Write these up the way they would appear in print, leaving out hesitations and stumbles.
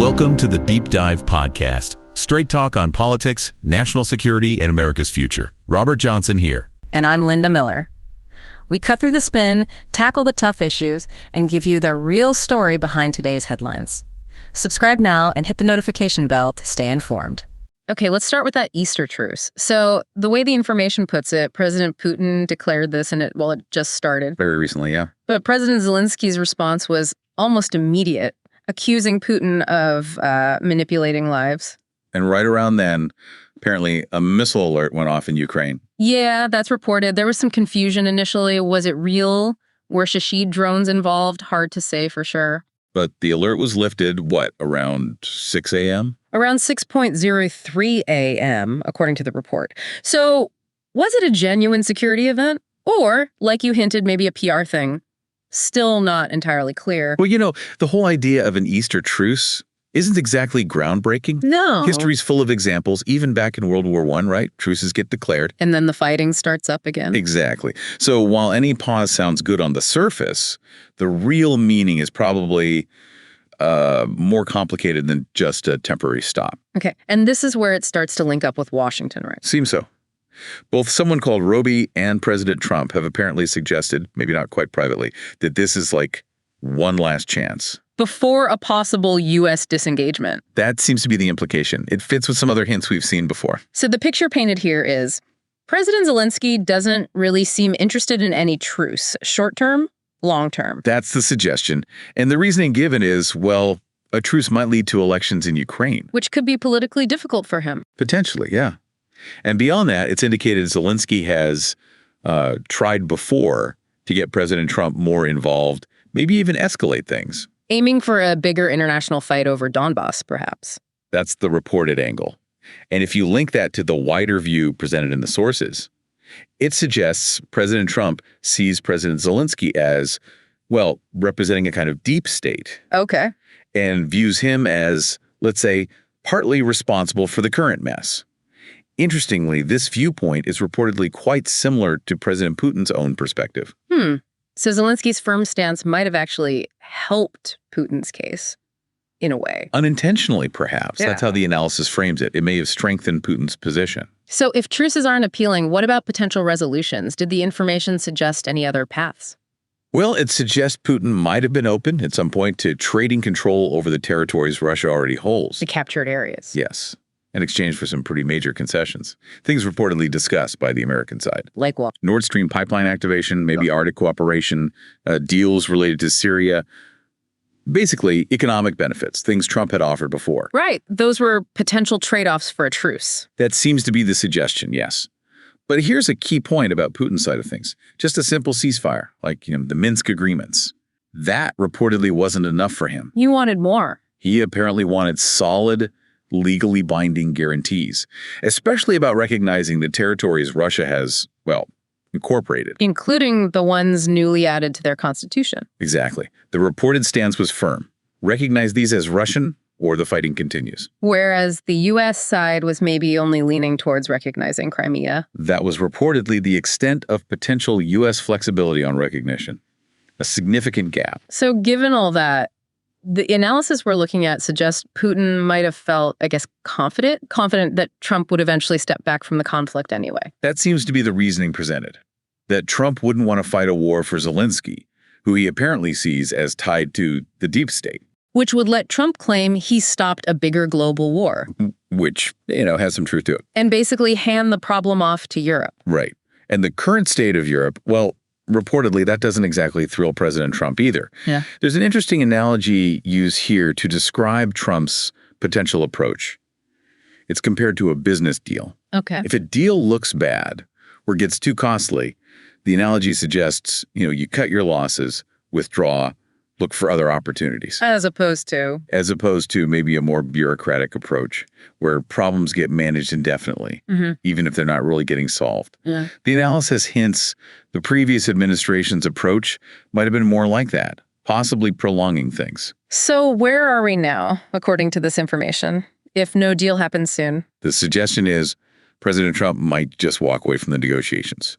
Welcome to the Deep Dive Podcast. Straight talk on politics, national security, and America's future. Robert Johnson here. And I'm Linda Miller. We cut through the spin, tackle the tough issues, and give you the real story behind today's headlines. Subscribe now and hit the notification bell to stay informed. Okay, let's start with that Easter Truce. So the way the information puts it, President Putin declared this and it just started. Very recently, yeah. But President Zelensky's response was almost immediate, accusing Putin of manipulating lives. And right around then, apparently a missile alert went off in Ukraine. Yeah, that's reported. There was some confusion initially. Was it real? Were Shahid drones involved? Hard to say for sure. But the alert was lifted, around 6 a.m.? Around 6:03 a.m., according to the report. So was it a genuine security event? Or, like you hinted, maybe a PR thing? Still not entirely clear. Well, the whole idea of an Easter truce isn't exactly groundbreaking. No. History's full of examples, even back in World War I, right? Truces get declared. And then the fighting starts up again. Exactly. So while any pause sounds good on the surface, the real meaning is probably more complicated than just a temporary stop. Okay. And this is where it starts to link up with Washington, right? Seems so. Both someone called Roby and President Trump have apparently suggested, maybe not quite privately, that this is like one last chance. Before a possible U.S. disengagement. That seems to be the implication. It fits with some other hints we've seen before. So the picture painted here is President Zelensky doesn't really seem interested in any truce, short-term, long-term. That's the suggestion. And the reasoning given is, a truce might lead to elections in Ukraine. Which could be politically difficult for him. Potentially, yeah. And beyond that, it's indicated Zelensky has tried before to get President Trump more involved, maybe even escalate things. Aiming for a bigger international fight over Donbass, perhaps. That's the reported angle. And if you link that to the wider view presented in the sources, it suggests President Trump sees President Zelensky as, representing a kind of deep state. Okay. And views him as, let's say, partly responsible for the current mess. Interestingly, this viewpoint is reportedly quite similar to President Putin's own perspective. So Zelensky's firm stance might have actually helped Putin's case, in a way. Unintentionally, perhaps. Yeah. That's how the analysis frames it. It may have strengthened Putin's position. So if truces aren't appealing, what about potential resolutions? Did the information suggest any other paths? Well, it suggests Putin might have been open at some point to trading control over the territories Russia already holds. The captured areas. Yes. In exchange for some pretty major concessions. Things reportedly discussed by the American side. Like what? Nord Stream pipeline activation, maybe Arctic cooperation, deals related to Syria. Basically, economic benefits, things Trump had offered before. Right. Those were potential trade-offs for a truce. That seems to be the suggestion, yes. But here's a key point about Putin's side of things. Just a simple ceasefire, like the Minsk agreements. That reportedly wasn't enough for him. You wanted more. He apparently wanted solid, legally binding guarantees, especially about recognizing the territories Russia has, incorporated. Including the ones newly added to their constitution. Exactly. The reported stance was firm. Recognize these as Russian, or the fighting continues. Whereas the U.S. side was maybe only leaning towards recognizing Crimea. That was reportedly the extent of potential U.S. flexibility on recognition. A significant gap. So given all that, the analysis we're looking at suggests Putin might have felt, confident that Trump would eventually step back from the conflict anyway. That seems to be the reasoning presented. That Trump wouldn't want to fight a war for Zelensky, who he apparently sees as tied to the deep state. Which would let Trump claim he stopped a bigger global war. Which, has some truth to it. And basically hand the problem off to Europe. Right. And the current state of Europe, reportedly, that doesn't exactly thrill President Trump either. Yeah. There's an interesting analogy used here to describe Trump's potential approach. It's compared to a business deal. Okay. If a deal looks bad or gets too costly, the analogy suggests, you cut your losses, withdraw, look for other opportunities. As opposed to maybe a more bureaucratic approach where problems get managed indefinitely, even if they're not really getting solved. Yeah. The analysis hints the previous administration's approach might have been more like that, possibly prolonging things. So where are we now, according to this information, if no deal happens soon? The suggestion is President Trump might just walk away from the negotiations.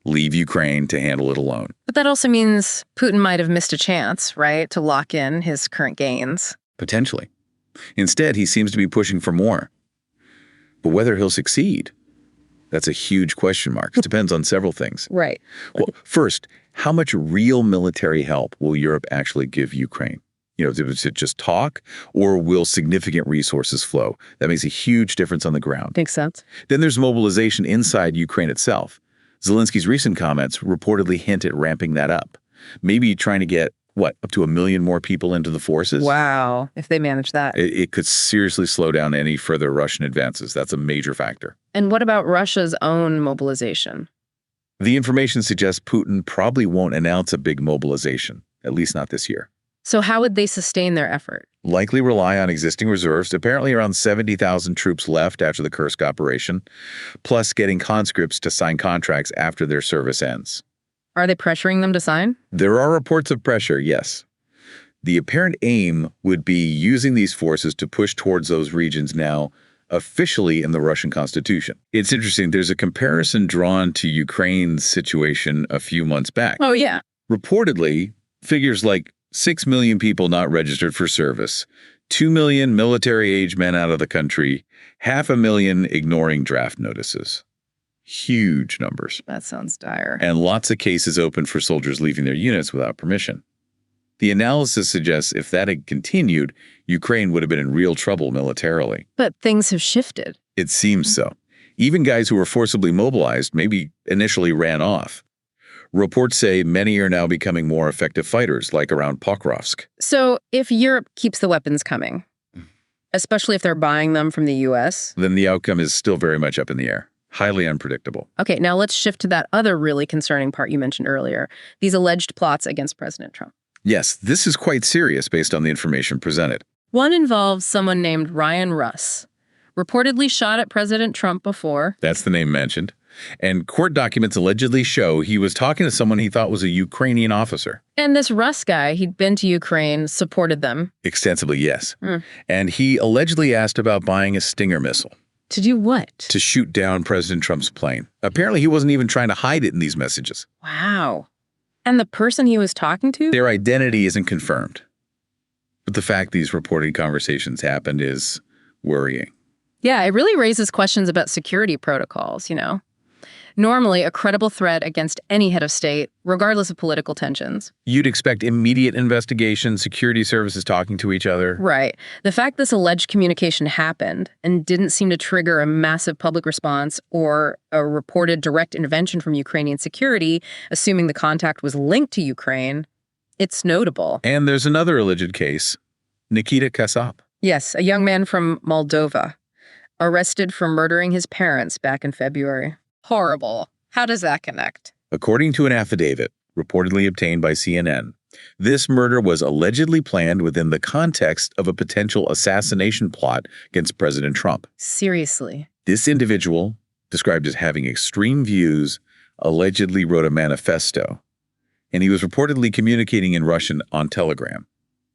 Leave Ukraine to handle it alone. But that also means Putin might have missed a chance, right, to lock in his current gains. Potentially. Instead, he seems to be pushing for more. But whether he'll succeed, that's a huge question mark. It depends on several things. Right. Well, first, how much real military help will Europe actually give Ukraine? Is it just talk, or will significant resources flow? That makes a huge difference on the ground. Makes sense. Then there's mobilization inside Ukraine itself. Zelensky's recent comments reportedly hint at ramping that up. Maybe trying to get, up to 1 million more people into the forces? Wow, if they manage that. It could seriously slow down any further Russian advances. That's a major factor. And what about Russia's own mobilization? The information suggests Putin probably won't announce a big mobilization, at least not this year. So how would they sustain their effort? Likely rely on existing reserves, apparently around 70,000 troops left after the Kursk operation, plus getting conscripts to sign contracts after their service ends. Are they pressuring them to sign? There are reports of pressure, yes. The apparent aim would be using these forces to push towards those regions now officially in the Russian constitution. It's interesting, there's a comparison drawn to Ukraine's situation a few months back. Oh, yeah. Reportedly, figures like 6 million people not registered for service, 2 million military-age men out of the country, 500,000 ignoring draft notices. Huge numbers. That sounds dire. And lots of cases open for soldiers leaving their units without permission. The analysis suggests if that had continued, Ukraine would have been in real trouble militarily. But things have shifted. It seems so. Even guys who were forcibly mobilized maybe initially ran off. Reports say many are now becoming more effective fighters, like around Pokrovsk. So if Europe keeps the weapons coming, especially if they're buying them from the U.S., then the outcome is still very much up in the air. Highly unpredictable. Okay, now let's shift to that other really concerning part you mentioned earlier, these alleged plots against President Trump. Yes, this is quite serious based on the information presented. One involves someone named Ryan Russ, reportedly shot at President Trump before. That's the name mentioned. And court documents allegedly show he was talking to someone he thought was a Ukrainian officer. And this Russ guy, he'd been to Ukraine, supported them. Extensively, yes. And he allegedly asked about buying a Stinger missile. To do what? To shoot down President Trump's plane. Apparently, he wasn't even trying to hide it in these messages. Wow. And the person he was talking to? Their identity isn't confirmed. But the fact these reported conversations happened is worrying. Yeah, it really raises questions about security protocols, Normally, a credible threat against any head of state, regardless of political tensions. You'd expect immediate investigation, security services talking to each other. Right. The fact this alleged communication happened and didn't seem to trigger a massive public response or a reported direct intervention from Ukrainian security, assuming the contact was linked to Ukraine, it's notable. And there's another alleged case, Nikita Kasap. Yes, a young man from Moldova, arrested for murdering his parents back in February. Horrible. How does that connect? According to an affidavit reportedly obtained by CNN, this murder was allegedly planned within the context of a potential assassination plot against President Trump. Seriously. This individual, described as having extreme views, allegedly wrote a manifesto, and he was reportedly communicating in Russian on Telegram.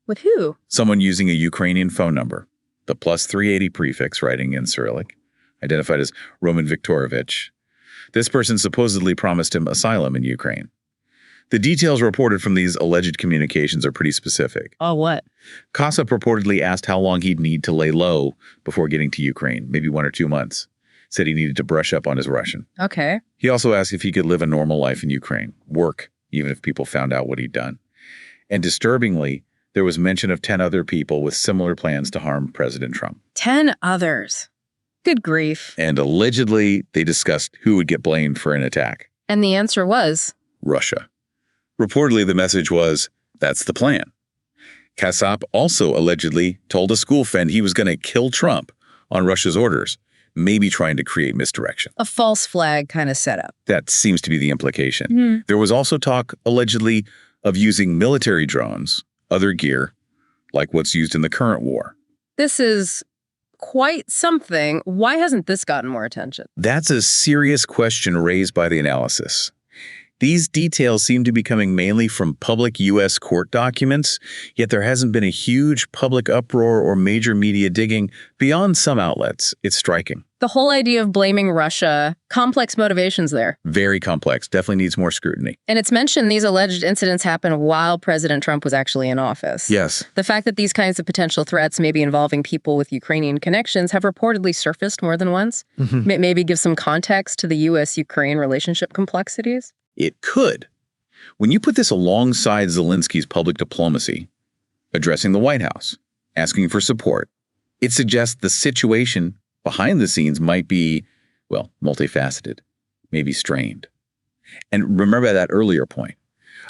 With who? Someone using a Ukrainian phone number, the +380 prefix writing in Cyrillic, identified as Roman Viktorovich. This person supposedly promised him asylum in Ukraine. The details reported from these alleged communications are pretty specific. Oh, what? Kasap reportedly asked how long he'd need to lay low before getting to Ukraine, maybe 1 or 2 months. Said he needed to brush up on his Russian. Okay. He also asked if he could live a normal life in Ukraine, work, even if people found out what he'd done. And disturbingly, there was mention of 10 other people with similar plans to harm President Trump. 10 others. Good grief. And allegedly, they discussed who would get blamed for an attack. And the answer was? Russia. Reportedly, the message was, that's the plan. Kasap also allegedly told a school friend he was going to kill Trump on Russia's orders, maybe trying to create misdirection. A false flag kind of setup. That seems to be the implication. There was also talk, allegedly, of using military drones, other gear, like what's used in the current war. This is quite something. Why hasn't this gotten more attention? That's a serious question raised by the analysis. These details seem to be coming mainly from public U.S. court documents, yet there hasn't been a huge public uproar or major media digging beyond some outlets. It's striking. The whole idea of blaming Russia, complex motivations there. Very complex. Definitely needs more scrutiny. And it's mentioned these alleged incidents happened while President Trump was actually in office. Yes. The fact that these kinds of potential threats, maybe involving people with Ukrainian connections, have reportedly surfaced more than once, maybe give some context to the U.S. Ukraine relationship complexities. It could. When you put this alongside Zelensky's public diplomacy, addressing the White House, asking for support, it suggests the situation behind the scenes might be, well, multifaceted, maybe strained. And remember that earlier point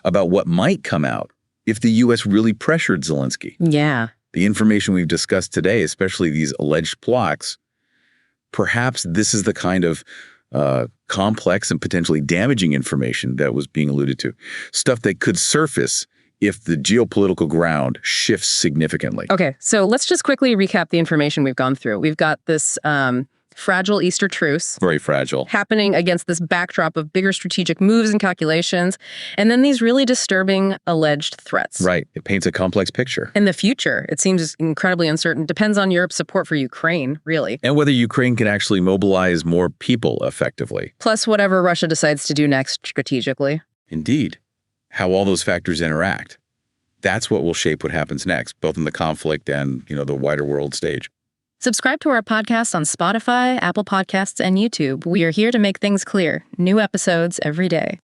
about what might come out if the U.S. really pressured Zelensky. Yeah. The information we've discussed today, especially these alleged plots, perhaps this is the kind of complex and potentially damaging information that was being alluded to. Stuff that could surface if the geopolitical ground shifts significantly. Okay, so let's just quickly recap the information we've gone through. We've got this fragile Easter Truce. Very fragile. Happening against this backdrop of bigger strategic moves and calculations, and then these really disturbing alleged threats. Right. It paints a complex picture. In the future, it seems incredibly uncertain. Depends on Europe's support for Ukraine, really. And whether Ukraine can actually mobilize more people effectively. Plus whatever Russia decides to do next strategically. Indeed. How all those factors interact. That's what will shape what happens next, both in the conflict and, the wider world stage. Subscribe to our podcast on Spotify, Apple Podcasts, and YouTube. We are here to make things clear. New episodes every day.